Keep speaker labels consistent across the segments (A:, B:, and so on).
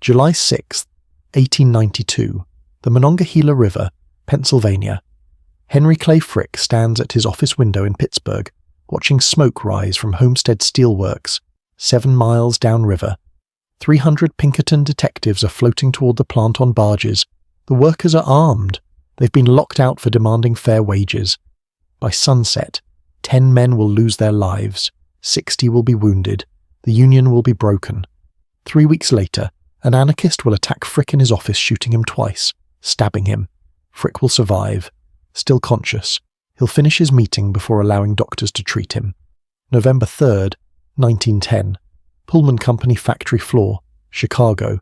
A: July 6, 1892, the Monongahela River, Pennsylvania. Henry Clay Frick stands at his office window in Pittsburgh, watching smoke rise from Homestead Steelworks, 7 miles downriver. 300 Pinkerton detectives are floating toward the plant on barges. The workers are armed. They've been locked out for demanding fair wages. By sunset, 10 men will lose their lives. 60 will be wounded. The union will be broken. 3 weeks later, an anarchist will attack Frick in his office, shooting him twice, stabbing him. Frick will survive. Still conscious, he'll finish his meeting before allowing doctors to treat him. November 3rd, 1910. Pullman Company factory floor, Chicago.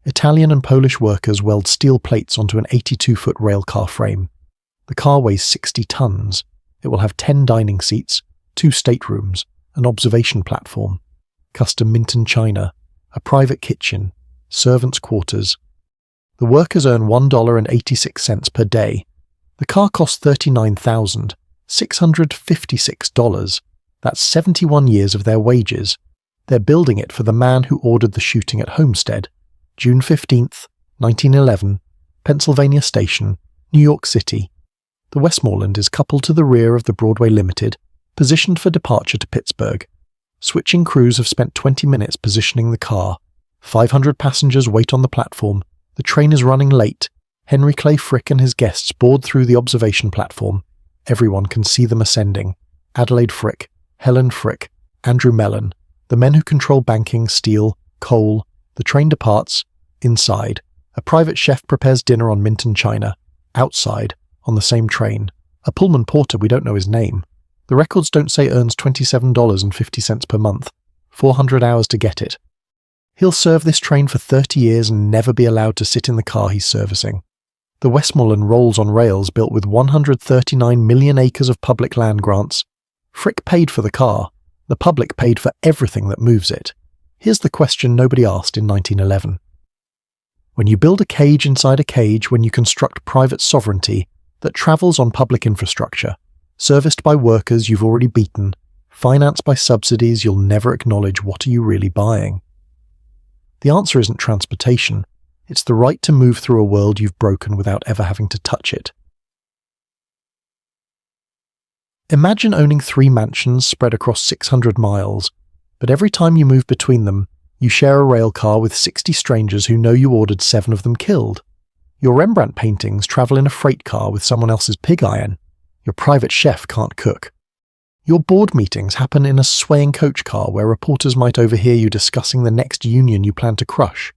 A: Italian and Polish workers weld steel plates onto an 82-foot railcar frame. The car weighs 60 tons. It will have 10 dining seats, 2 staterooms, an observation platform, custom Minton china, a private kitchen, servants' quarters. The workers earn $1.86 per day. The car costs $39,656. That's 71 years of their wages. They're building it for the man who ordered the shooting at Homestead. June 15th, 1911, Pennsylvania Station, New York City. The Westmoreland is coupled to the rear of the Broadway Limited, positioned for departure to Pittsburgh. Switching crews have spent 20 minutes positioning the car. 500 passengers wait on the platform. The train is running late. Henry Clay Frick and his guests board through the observation platform. Everyone can see them ascending. Adelaide Frick, Helen Frick, Andrew Mellon, the men who control banking, steel, coal. The train departs. Inside, a private chef prepares dinner on Minton china. Outside, on the same train, a Pullman porter, we don't know his name. The records don't say earns $27.50 per month, 400 hours to get it. He'll serve this train for 30 years and never be allowed to sit in the car he's servicing. The Westmoreland rolls on rails built with 139 million acres of public land grants. Frick paid for the car. The public paid for everything that moves it. Here's the question nobody asked in 1911. When you build a cage inside a cage, when you construct private sovereignty that travels on public infrastructure, serviced by workers you've already beaten, financed by subsidies you'll never acknowledge, what are you really buying? The answer isn't transportation. It's the right to move through a world you've broken without ever having to touch it. Imagine owning 3 mansions spread across 600 miles, but every time you move between them, you share a rail car with 60 strangers who know you ordered 7 of them killed. Your Rembrandt paintings travel in a freight car with someone else's pig iron. Your private chef can't cook. Your board meetings happen in a swaying coach car where reporters might overhear you discussing the next union you plan to crush.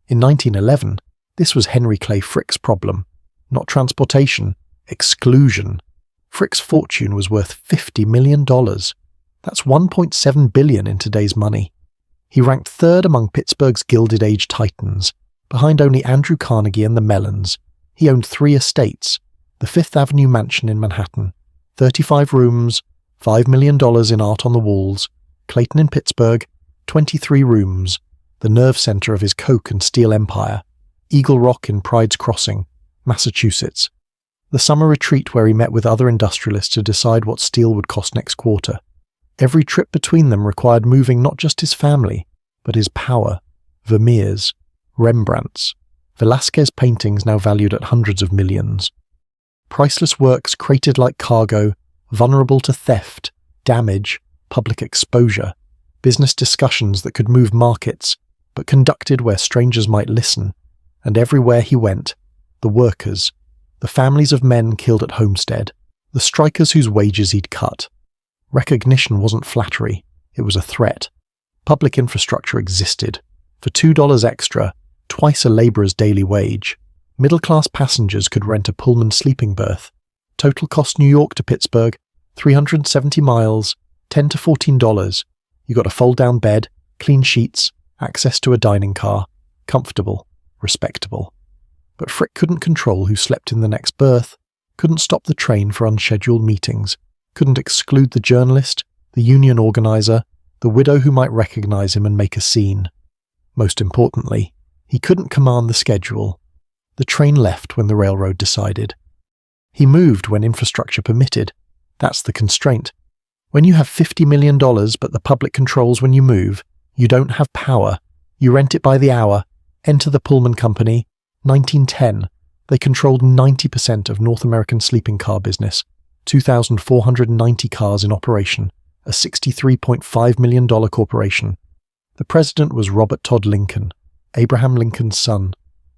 A: In 1911, this was Henry Clay Frick's problem. Not transportation, exclusion. Frick's fortune was worth $50 million. That's $1.7 billion in today's money. He ranked 3rd among Pittsburgh's Gilded Age titans, behind only Andrew Carnegie and the Mellons. He owned 3 estates: the Fifth Avenue mansion in Manhattan, 35 rooms, $5 million in art on the walls; Clayton in Pittsburgh, 23 rooms, the nerve center of his coke and steel empire; Eagle Rock in Pride's Crossing, Massachusetts, the summer retreat where he met with other industrialists to decide what steel would cost next quarter. Every trip between them required moving not just his family, but his power. Vermeers, Rembrandts, Velázquez paintings now valued at hundreds of millions. Priceless works crated like cargo, vulnerable to theft, damage, public exposure. Business discussions that could move markets, but conducted where strangers might listen. And everywhere he went, the workers, the families of men killed at Homestead, the strikers whose wages he'd cut. Recognition wasn't flattery, it was a threat. Public infrastructure existed. For $2 extra, twice a labourer's daily wage, middle-class passengers could rent a Pullman sleeping berth. Total cost New York to Pittsburgh, 370 miles, $10 to $14. You got a fold-down bed, clean sheets, access to a dining car, comfortable, respectable. But Frick couldn't control who slept in the next berth, couldn't stop the train for unscheduled meetings, couldn't exclude the journalist, the union organizer, the widow who might recognize him and make a scene. Most importantly, he couldn't command the schedule. The train left when the railroad decided. He moved when infrastructure permitted. That's the constraint. When you have $50 million but the public controls when you move, you don't have power. You rent it by the hour. Enter the Pullman Company. 1910. They controlled 90% of North American sleeping car business, 2,490 cars in operation, a $63.5 million corporation. The president was Robert Todd Lincoln, Abraham Lincoln's son,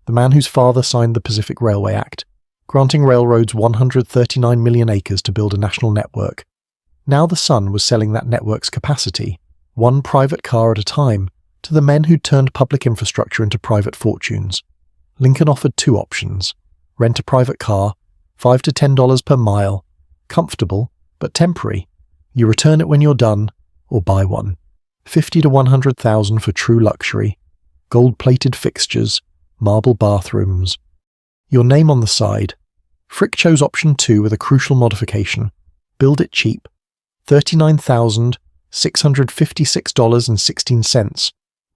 A: the man whose father signed the Pacific Railway Act, granting railroads 139 million acres to build a national network. Now the son was selling that network's capacity, one private car at a time, to the men who'd turned public infrastructure into private fortunes. Lincoln offered two options: rent a private car, $5 to $10 per mile, comfortable but temporary. You return it when you're done, or buy one. $50,000 to $100,000 for true luxury, gold-plated fixtures, marble bathrooms. Your name on the side. Frick chose option 2 with a crucial modification. Build it cheap. $39,656.16,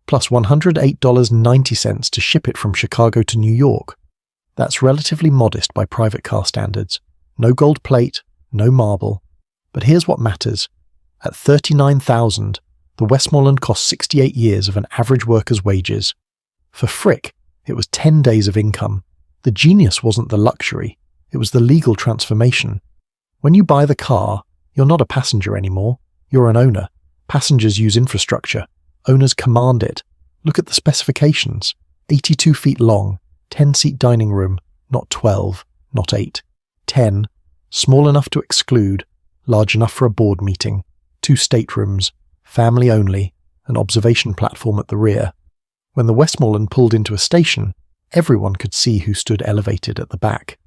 A: plus $108.90 to ship it from Chicago to New York. That's relatively modest by private car standards. No gold plate, no marble. But here's what matters. At $39,000, the Westmoreland cost 68 years of an average worker's wages. For Frick, it was 10 days of income. The genius wasn't the luxury, it was the legal transformation. When you buy the car, you're not a passenger anymore, you're an owner. Passengers use infrastructure. Owners command it. Look at the specifications. 82 feet long, 10-seat dining room, not 12, not 8. 10, small enough to exclude, large enough for a board meeting. 2 staterooms, family only, an observation platform at the rear. When the Westmoreland pulled into a station, everyone could see who stood elevated at the back.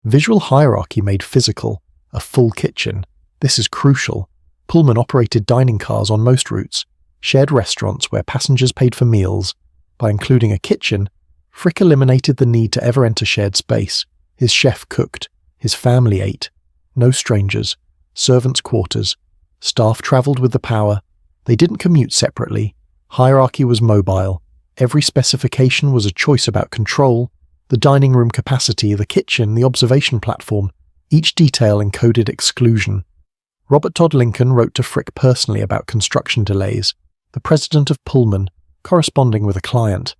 A: Visual hierarchy made physical, a full kitchen. This is crucial. Pullman operated dining cars on most routes, shared restaurants where passengers paid for meals. By including a kitchen, Frick eliminated the need to ever enter shared space. His chef cooked, his family ate. No strangers, servants' quarters. Staff travelled with the power. They didn't commute separately. Hierarchy was mobile. Every specification was a choice about control. The dining room capacity, the kitchen, the observation platform. Each detail encoded exclusion. Robert Todd Lincoln wrote to Frick personally about construction delays, the president of Pullman, corresponding with a client.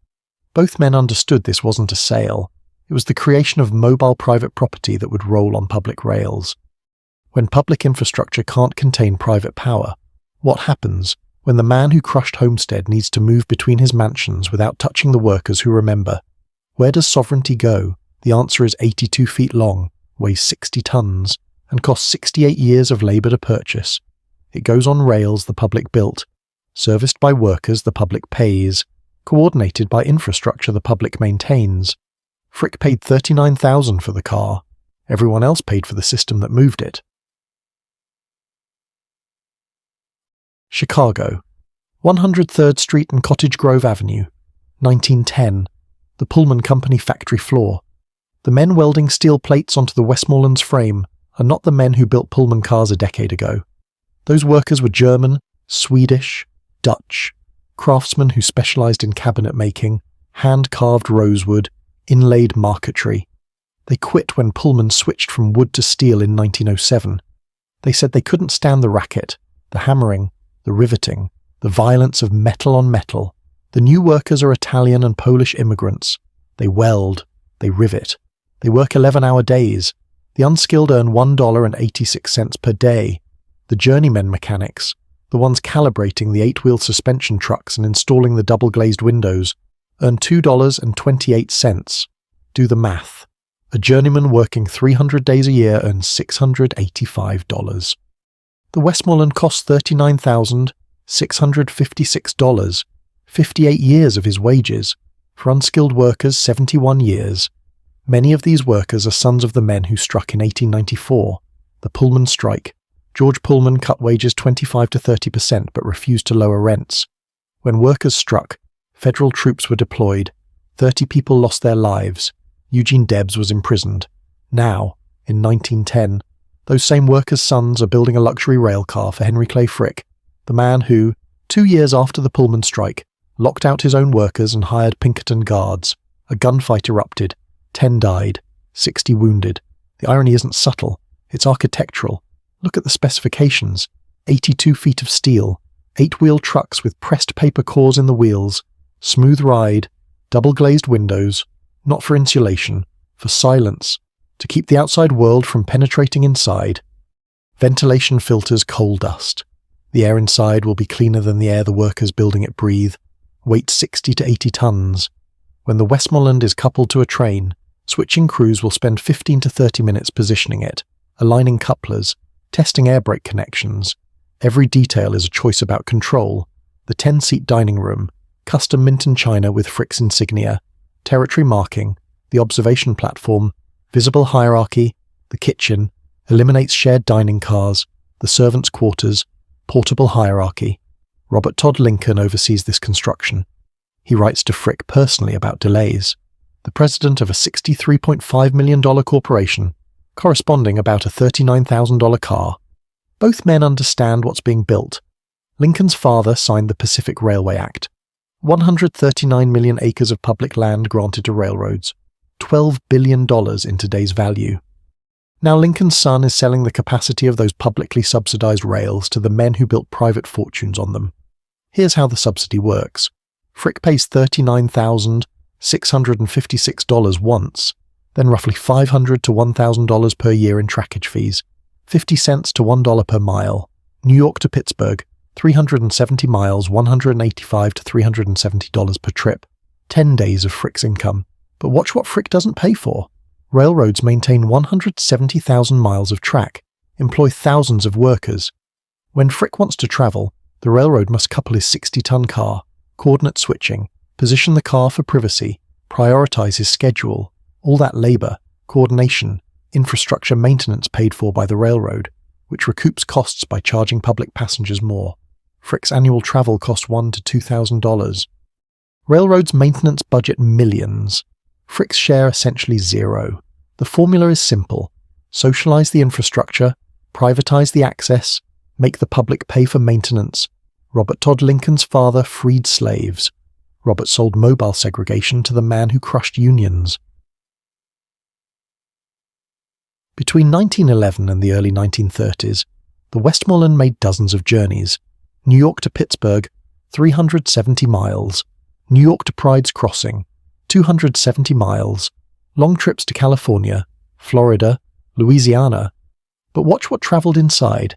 A: Both men understood this wasn't a sale. It was the creation of mobile private property that would roll on public rails. When public infrastructure can't contain private power, what happens when the man who crushed Homestead needs to move between his mansions without touching the workers who remember? Where does sovereignty go? The answer is 82 feet long, weighs 60 tons, and costs 68 years of labor to purchase. It goes on rails the public built, serviced by workers the public pays, coordinated by infrastructure the public maintains. Frick paid $39,000 for the car. Everyone else paid for the system that moved it. Chicago, 103rd Street and Cottage Grove Avenue, 1910. The Pullman Company factory floor. The men welding steel plates onto the Westmoreland's frame are not the men who built Pullman cars a decade ago. Those workers were German, Swedish, Dutch, craftsmen who specialized in cabinet making, hand-carved rosewood, inlaid marquetry. They quit when Pullman switched from wood to steel in 1907. They said they couldn't stand the racket, the hammering, the riveting, the violence of metal on metal. The new workers are Italian and Polish immigrants. They weld, they rivet, they work 11-hour days. The unskilled earn $1.86 per day. The journeymen mechanics, the ones calibrating the 8-wheel suspension trucks and installing the double-glazed windows, earn $2.28. Do the math. A journeyman working 300 days a year earns $685. The Westmoreland cost $39,656, 58 years of his wages. For unskilled workers, 71 years. Many of these workers are sons of the men who struck in 1894, the Pullman strike. George Pullman cut wages 25 to 30% but refused to lower rents. When workers struck, federal troops were deployed. 30 people lost their lives. Eugene Debs was imprisoned. Now, in 1910, those same workers' sons are building a luxury railcar for Henry Clay Frick, the man who, 2 years after the Pullman strike, locked out his own workers and hired Pinkerton guards. A gunfight erupted. 10 died, 60 wounded. The irony isn't subtle, it's architectural. Look at the specifications. 82 feet of steel, 8-wheel trucks with pressed paper cores in the wheels, smooth ride, Double-glazed windows, not for insulation, for silence, to keep the outside world from penetrating inside. Ventilation filters coal dust. The air inside will be cleaner than the air the workers building it breathe. Weight 60 to 80 tons. When the Westmoreland is coupled to a train, switching crews will spend 15 to 30 minutes positioning it, aligning couplers, testing air brake connections. Every detail is a choice about control. The 10-seat dining room, custom Minton china with Frick's insignia, territory marking, the observation platform, visible hierarchy, the kitchen, eliminates shared dining cars, the servants' quarters, portable hierarchy. Robert Todd Lincoln oversees this construction. He writes to Frick personally about delays. The president of a $63.5 million corporation, corresponding about a $39,000 car. Both men understand what's being built. Lincoln's father signed the Pacific Railway Act. 139 million acres of public land granted to railroads. $12 billion in today's value. Now Lincoln's son is selling the capacity of those publicly subsidized rails to the men who built private fortunes on them. Here's how the subsidy works. Frick pays $39,656 once, then roughly $500 to $1,000 per year in trackage fees, 50 cents to $1 per mile. New York to Pittsburgh, 370 miles, $185 to $370 per trip. 10 days of Frick's income. But watch what Frick doesn't pay for. Railroads maintain 170,000 miles of track, employ thousands of workers. When Frick wants to travel, the railroad must couple his 60-ton car, coordinate switching, position the car for privacy, prioritize his schedule, all that labor, coordination, infrastructure maintenance paid for by the railroad, which recoups costs by charging public passengers more. Frick's annual travel costs $1,000 to $2,000. Railroads' maintenance budget millions. Frick's share essentially zero. The formula is simple. Socialize the infrastructure, privatize the access, make the public pay for maintenance. Robert Todd Lincoln's father freed slaves. Robert sold mobile segregation to the man who crushed unions. Between 1911 and the early 1930s, the Westmoreland made dozens of journeys. New York to Pittsburgh, 370 miles. New York to Pride's Crossing, 270 miles. Long trips to California, Florida, Louisiana. But watch what travelled inside.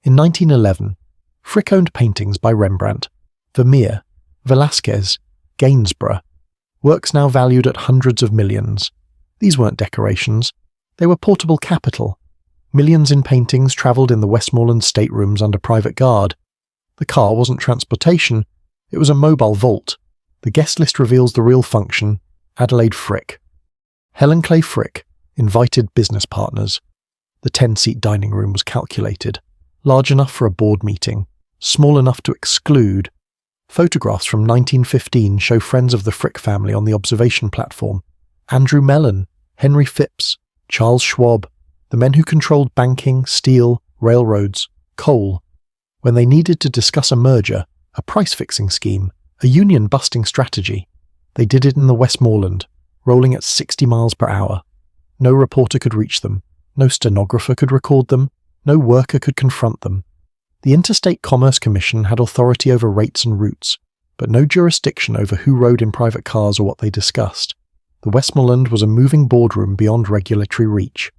A: In 1911, Frick owned paintings by Rembrandt, Vermeer, Velázquez, Gainsborough. Works now valued at hundreds of millions. These weren't decorations. They were portable capital. Millions in paintings travelled in the Westmoreland staterooms under private guard. The car wasn't transportation, it was a mobile vault. The guest list reveals the real function: Adelaide Frick. Helen Clay Frick invited business partners. The 10-seat dining room was calculated, large enough for a board meeting, small enough to exclude. Photographs from 1915 show friends of the Frick family on the observation platform. Andrew Mellon, Henry Phipps, Charles Schwab, the men who controlled banking, steel, railroads, coal. When they needed to discuss a merger, a price-fixing scheme, a union-busting strategy, they did it in the Westmoreland, rolling at 60 miles per hour. No reporter could reach them, no stenographer could record them, no worker could confront them. The Interstate Commerce Commission had authority over rates and routes, but no jurisdiction over who rode in private cars or what they discussed. The Westmoreland was a moving boardroom beyond regulatory reach.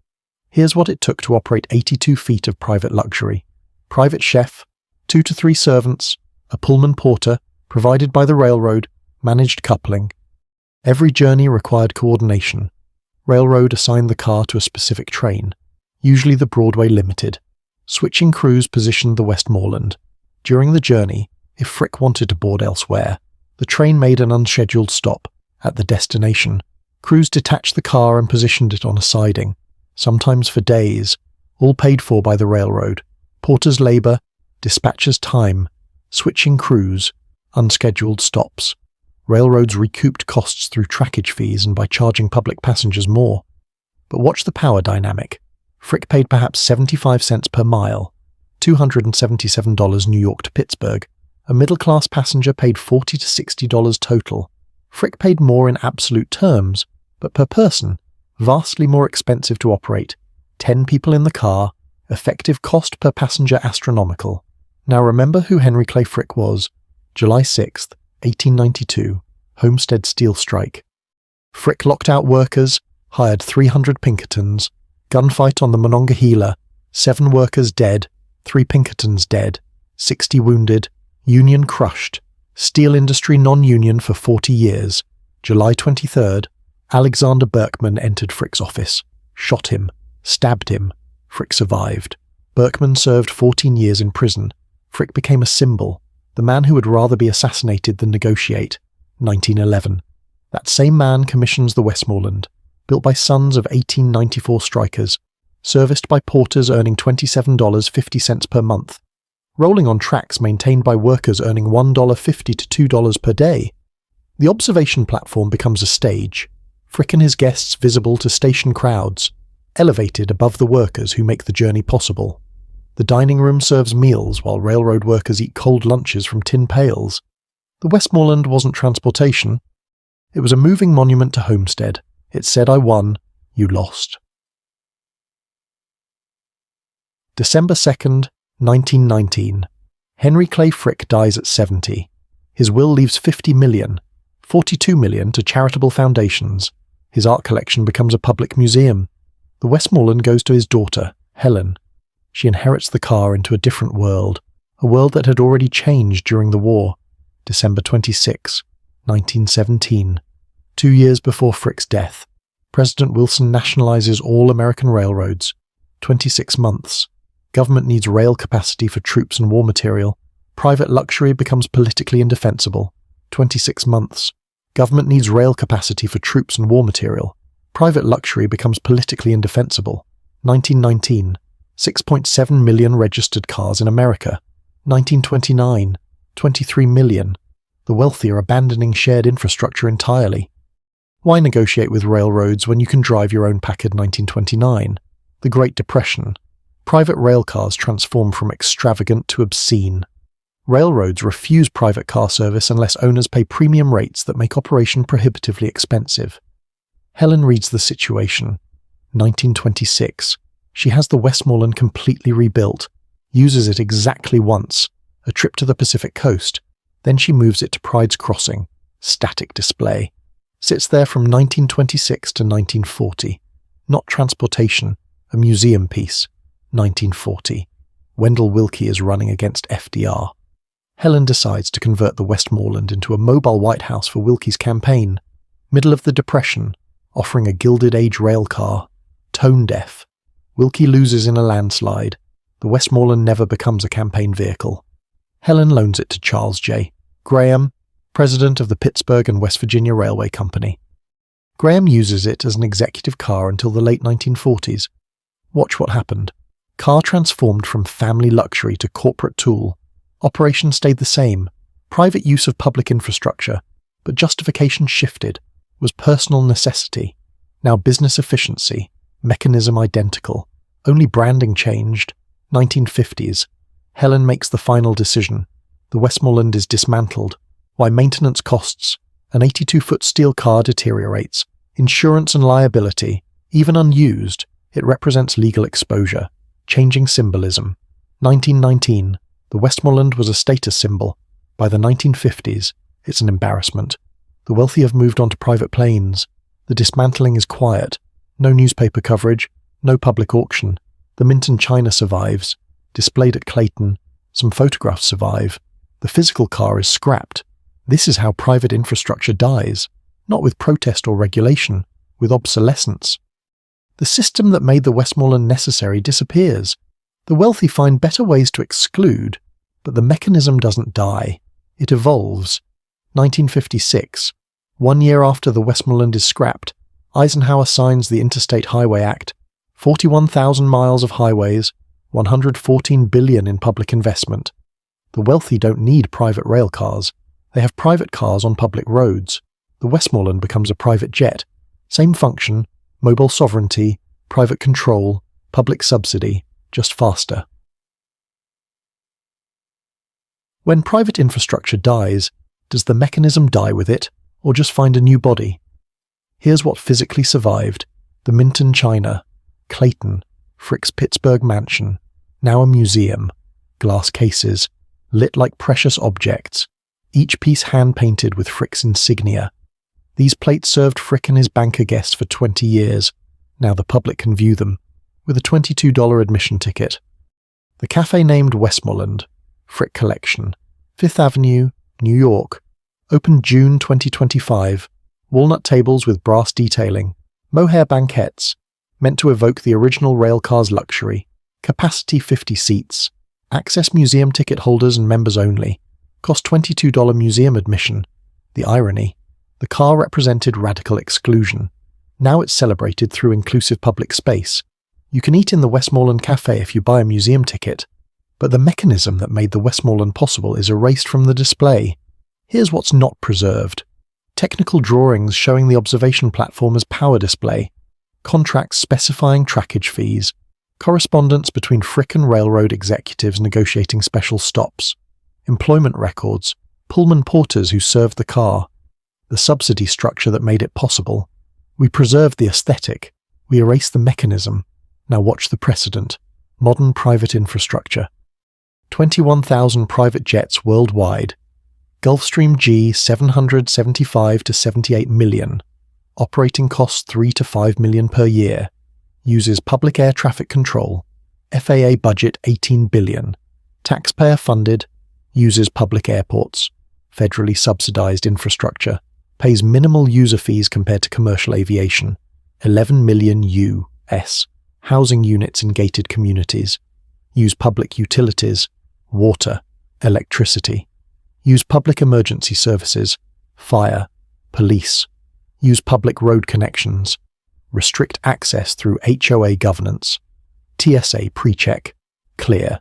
A: Here's what it took to operate 82 feet of private luxury. Private chef, 2 to 3 servants, a Pullman porter, provided by the railroad, managed coupling. Every journey required coordination. Railroad assigned the car to a specific train, usually the Broadway Limited. Switching crews positioned the Westmoreland. During the journey, if Frick wanted to board elsewhere, the train made an unscheduled stop at the destination. Crews detached the car and positioned it on a siding, sometimes for days, all paid for by the railroad. Porter's labor, dispatcher's time, switching crews, unscheduled stops. Railroads recouped costs through trackage fees and by charging public passengers more. But watch the power dynamic. Frick paid perhaps 75 cents per mile, $277 New York to Pittsburgh. A middle-class passenger paid $40 to $60 total. Frick paid more in absolute terms, but per person, vastly more expensive to operate. 10 people in the car, effective cost per passenger astronomical. Now remember who Henry Clay Frick was. July 6th, 1892, Homestead steel strike. Frick locked out workers, hired 300 Pinkertons. Gunfight on the Monongahela. 7 workers dead, 3 Pinkertons dead, 60 wounded. Union crushed. Steel industry non-union for 40 years. July 23rd, Alexander Berkman entered Frick's office, shot him, stabbed him. Frick survived. Berkman served 14 years in prison. Frick became a symbol, the man who would rather be assassinated than negotiate. 1911. That same man commissions the Westmoreland, built by sons of 1894 strikers, serviced by porters earning $27.50 per month, rolling on tracks maintained by workers earning $1.50 to $2 per day. The observation platform becomes a stage, Frick and his guests visible to station crowds, elevated above the workers who make the journey possible. The dining room serves meals while railroad workers eat cold lunches from tin pails. The Westmoreland wasn't transportation. It was a moving monument to Homestead. It said, "I won, you lost." December 2nd, 1919. Henry Clay Frick dies at 70. His will leaves $50 million, $42 million to charitable foundations. His art collection becomes a public museum. The Westmoreland goes to his daughter, Helen. She inherits the car into a different world, a world that had already changed during the war. December 26, 1917. 2 years before Frick's death, President Wilson nationalizes all American railroads. 26 months. Government needs rail capacity for troops and war material. Private luxury becomes politically indefensible. 26 months. Government needs rail capacity for troops and war material. Private luxury becomes politically indefensible. 1919. 6.7 million registered cars in America. 1929. 23 million. The wealthy are abandoning shared infrastructure entirely. Why negotiate with railroads when you can drive your own Packard? 1929. The Great Depression. Private railcars transform from extravagant to obscene. Railroads refuse private car service unless owners pay premium rates that make operation prohibitively expensive. Helen reads the situation. 1926. She has the Westmoreland completely rebuilt, uses it exactly once, a trip to the Pacific coast. Then she moves it to Pride's Crossing, static display. Sits there from 1926 to 1940. Not transportation, a museum piece. 1940. Wendell Willkie is running against FDR. Helen decides to convert the Westmoreland into a mobile White House for Willkie's campaign. Middle of the Depression, offering a Gilded Age rail car. Tone deaf. Willkie loses in a landslide. The Westmoreland never becomes a campaign vehicle. Helen loans it to Charles J. Graham, president of the Pittsburgh and West Virginia Railway Company. Graham uses it as an executive car until the late 1940s. Watch what happened. Car transformed from family luxury to corporate tool. Operation stayed the same. Private use of public infrastructure, but justification shifted. Was personal necessity. Now business efficiency. Mechanism identical. Only branding changed. 1950s. Helen makes the final decision. The Westmoreland is dismantled. Why maintenance costs. An 82-foot steel car deteriorates. Insurance and liability. Even unused, it represents legal exposure. Changing symbolism. 1919. The Westmoreland was a status symbol. By the 1950s, it's an embarrassment. The wealthy have moved on to private planes. The dismantling is quiet. No newspaper coverage. No public auction. The Minton China survives. Displayed at Clayton. Some photographs survive. The physical car is scrapped. This is how private infrastructure dies. Not with protest or regulation. With obsolescence. The system that made the Westmoreland necessary disappears. The wealthy find better ways to exclude, but the mechanism doesn't die. It evolves. 1956. 1 year after the Westmoreland is scrapped, Eisenhower signs the Interstate Highway Act. 41,000 miles of highways, $114 billion in public investment. The wealthy don't need private rail cars. They have private cars on public roads. The Westmoreland becomes a private jet. Same function, mobile sovereignty, private control, public subsidy, just faster. When private infrastructure dies, does the mechanism die with it, or just find a new body? Here's what physically survived. The Minton China, Clayton, Frick's Pittsburgh mansion, now a museum, glass cases, lit like precious objects, each piece hand-painted with Frick's insignia. These plates served Frick and his banker guests for 20 years. Now the public can view them, with a $22 admission ticket. The cafe named Westmoreland, Frick Collection, 5th Avenue, New York, opened June 2025. Walnut tables with brass detailing, mohair banquettes, meant to evoke the original railcar's luxury, capacity 50 seats, access museum ticket holders and members only, cost $22 museum admission. The irony, the car represented radical exclusion. Now it's celebrated through inclusive public space. You can eat in the Westmoreland Cafe if you buy a museum ticket, but the mechanism that made the Westmoreland possible is erased from the display. Here's what's not preserved. Technical drawings showing the observation platform as power display, contracts specifying trackage fees, correspondence between Frick and railroad executives negotiating special stops, employment records, Pullman porters who served the car, the subsidy structure that made it possible. We preserved the aesthetic, we erased the mechanism. Now watch the precedent. Modern private infrastructure. 21,000 private jets worldwide. Gulfstream G 775 to 78 million. Operating costs 3 to 5 million per year. Uses public air traffic control. FAA budget 18 billion. Taxpayer funded. Uses public airports. Federally subsidized infrastructure. Pays minimal user fees compared to commercial aviation. 11 million U.S. Housing units in gated communities. Use public utilities. Water. Electricity. Use public emergency services. Fire. Police. Use public road connections. Restrict access through HOA governance. TSA pre-check. Clear.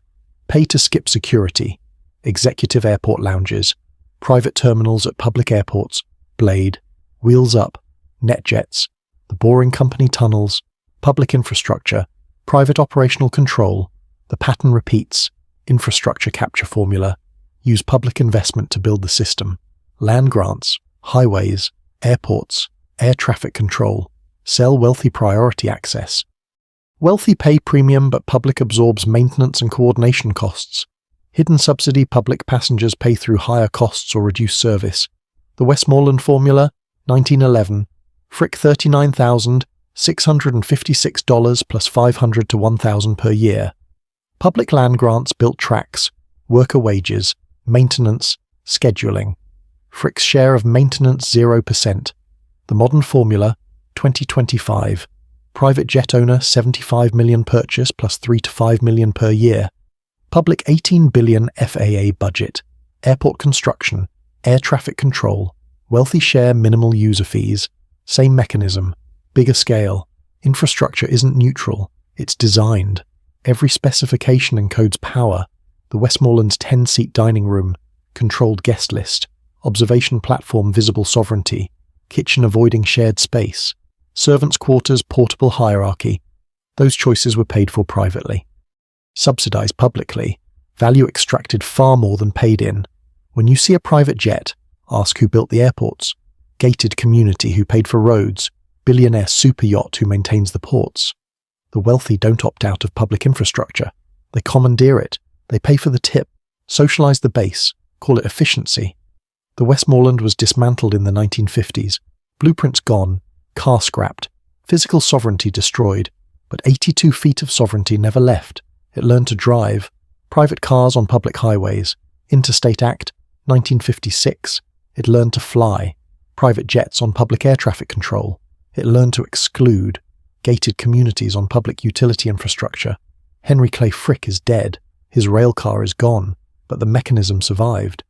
A: Pay to skip security. Executive airport lounges. Private terminals at public airports. Blade. Wheels Up. NetJets. The Boring Company tunnels. Public infrastructure. Private operational control. The pattern repeats. Infrastructure capture formula. Use public investment to build the system. Land grants. Highways. Airports. Air traffic control. Sell wealthy priority access. Wealthy pay premium but public absorbs maintenance and coordination costs. Hidden subsidy, public passengers pay through higher costs or reduced service. The Westmoreland formula, 1911. Frick $39,656 plus $500 to $1,000 per year. Public land grants built tracks, worker wages, maintenance, scheduling. Frick's share of maintenance 0%. The modern formula, 2025. Private jet owner 75 million purchase plus 3 to 5 million per year. Public 18 billion FAA budget. Airport construction. Air traffic control. Wealthy share minimal user fees. Same mechanism. Bigger scale. Infrastructure isn't neutral. It's designed. Every specification encodes power. The Westmoreland's 10-seat dining room. Controlled guest list. Observation platform visible sovereignty. Kitchen avoiding shared space. Servants' quarters portable hierarchy. Those choices were paid for privately. Subsidized publicly. Value extracted far more than paid in. When you see a private jet, ask who built the airports. Gated community who paid for roads. Billionaire super yacht who maintains the ports. The wealthy don't opt out of public infrastructure. They commandeer it. They pay for the tip. Socialize the base. Call it efficiency. The Westmoreland was dismantled in the 1950s. Blueprints gone. Car scrapped. Physical sovereignty destroyed. But 82 feet of sovereignty never left. It learned to drive. Private cars on public highways. Interstate Act, 1956. It learned to fly. Private jets on public air traffic control. It learned to exclude. Gated communities on public utility infrastructure. Henry Clay Frick is dead. His railcar is gone, but the mechanism survived.